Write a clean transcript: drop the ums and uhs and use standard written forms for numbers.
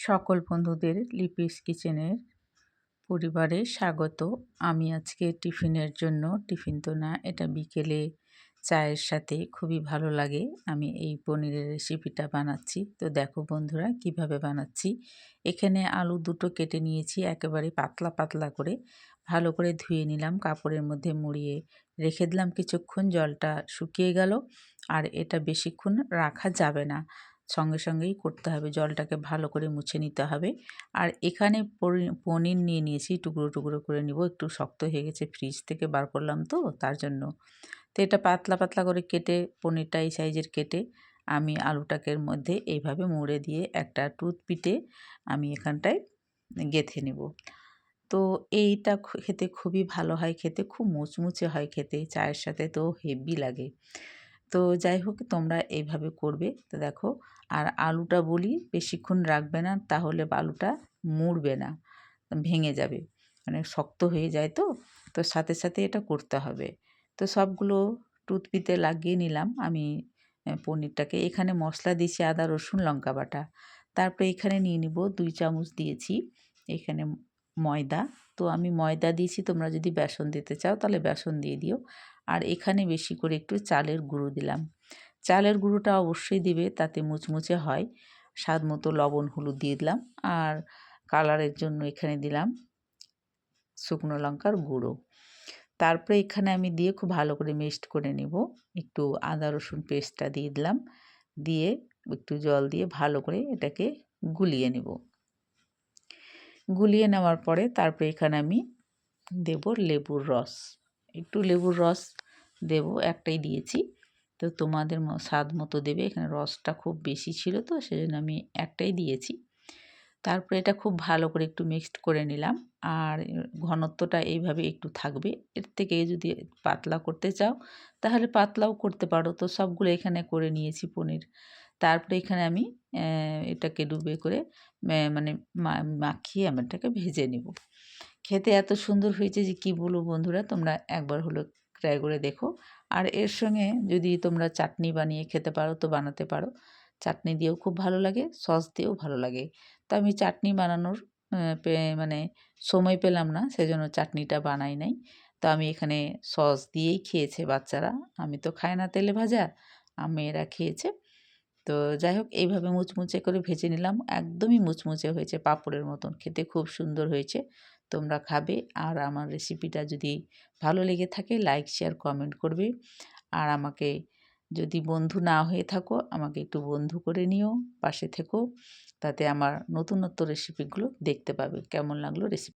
সকল বন্ধুদের লিপিস কিচেনের পরিবারে স্বাগত। আমি আজকে টিফিনের জন্য, টিফিন তো না, এটা বিকেলে চায়ের সাথে খুবই ভালো লাগে। আমি এই পনিরের রেসিপিটা বানাচ্ছি। তো দেখো বন্ধুরা কিভাবে বানাচ্ছি। এখানে আলু দুটো কেটে নিয়েছি একেবারে পাতলা পাতলা করে, ভালো করে ধুয়ে নিলাম, কাপড়ের মধ্যে মুড়িয়ে রেখে দিলাম কিছুক্ষণ, জলটা শুকিয়ে গেল। আর এটা বেশিক্ষণ রাখা যাবে না, সঙ্গে সঙ্গেই করতে হবে, জলটাকে ভালো করে মুছে নিতে হবে। আর এখানে পনির নিয়ে নিয়েছি, টুকরো টুকরো করে নিব, একটু শক্ত হয়ে গেছে, ফ্রিজ থেকে বার করলাম তো তার জন্য। তো এটা পাতলা পাতলা করে কেটে, পনিরটা এই সাইজের কেটে আমি আলুটাকে মধ্যে এইভাবে মুড়ে দিয়ে একটা টুথপিকে আমি এখানটায় গেঁথে নেব। তো এইটা খেতে খুবই ভালো হয়, খেতে খুব মুচমুচে হয়, খেতে চায়ের সাথে তো হেভি লাগে। তো যাই হোক, তোমরা এইভাবে করবে। তো দেখো, আর আলুটা বলি বেশিক্ষণ রাখবে না, তাহলে আলুটা মুড়বে না, ভেঙে যাবে, মানে শক্ত হয়ে যায়। তো তো সাথে সাথে এটা করতে হবে। তো সবগুলো টুথপিকে লাগিয়ে নিলাম আমি পনিরটাকে। এখানে মশলা দিয়েছি আদা রসুন লঙ্কা বাটা। তারপরে এখানে নিয়ে নিব 2 চামচ দিয়েছি এখানে ময়দা। তো আমি ময়দা দিয়েছি, তোমরা যদি বেসন দিতে চাও তাহলে বেসন দিয়ে দিও। আর এখানে বেশি করে একটু চালের গুঁড়ো দিলাম। চালের গুঁড়োটা অবশ্যই দিবে, তাতে মুচমুচে হয়। স্বাদ মতো লবণ হলুদ দিয়ে দিলাম। আর কালারের জন্য এখানে দিলাম শুকনো লঙ্কার গুঁড়ো। তারপরে এখানে আমি দিয়ে খুব ভালো করে মিক্সড করে নেব। একটু আদা রসুন পেস্টটা দিয়ে দিলাম, দিয়ে একটু জল দিয়ে ভালো করে এটাকে গুলিয়ে নেব। গুলিয়ে নেওয়ার পরে তারপরে এখানে আমি দেব লেবুর রস। একটু লেবুর রস দেব, একটাই দিয়েছি। তো তোমাদের স্বাদ মতো দেবে। এখানে রসটা খুব বেশি ছিল তো সেজন্য আমি একটাই দিয়েছি। তারপরে এটা খুব ভালো করে একটু মিক্সড করে নিলাম। আর ঘনত্বটা এইভাবে একটু থাকবে। এর থেকে যদি পাতলা করতে চাও তাহলে পাতলাও করতে পারো। তো সবগুলো এখানে করে নিয়েছি পনির। তারপরে এখানে আমি এটাকে ডুবে করে মানে মাখিয়ে আমি এটাকে ভেজে নেব। খেতে এত সুন্দর হয়েছে যে কী বলবো বন্ধুরা, তোমরা একবার হলো ট্রাই করে দেখো। আর এর সঙ্গে যদি তোমরা চাটনি বানিয়ে খেতে পারো তো বানাতে পারো। চাটনি দিয়েও খুব ভালো লাগে, সস দিয়েও ভালো লাগে। তো আমি চাটনি বানানোর মানে সময় পেলাম না, সেজন্য চাটনিটা বানাই নাই। তো আমি এখানে সস দিয়েই খেয়েছে বাচ্চারা। আমি তো খাই না তেলে ভাজা, মেয়েরা খেয়েছে। তো যাই হোক, এইভাবে মুচমুচে করে ভেজে নিলাম। একদমই মুচমুচে হয়েছে, পাঁপড়ের মতন, খেতে খুব সুন্দর হয়েছে। তোমরা খাবে। আর আমার রেসিপিটা যদি ভালো লেগে থাকে লাইক শেয়ার কমেন্ট করবে। আর আমাকে যদি বন্ধু না হয়ে থাকো আমাকে একটু বন্ধু করে নিও, পাশে থেকো, তাতে আমার নতুনত্ব রেসিপিগুলো দেখতে পাবে। কেমন লাগলো রেসিপি।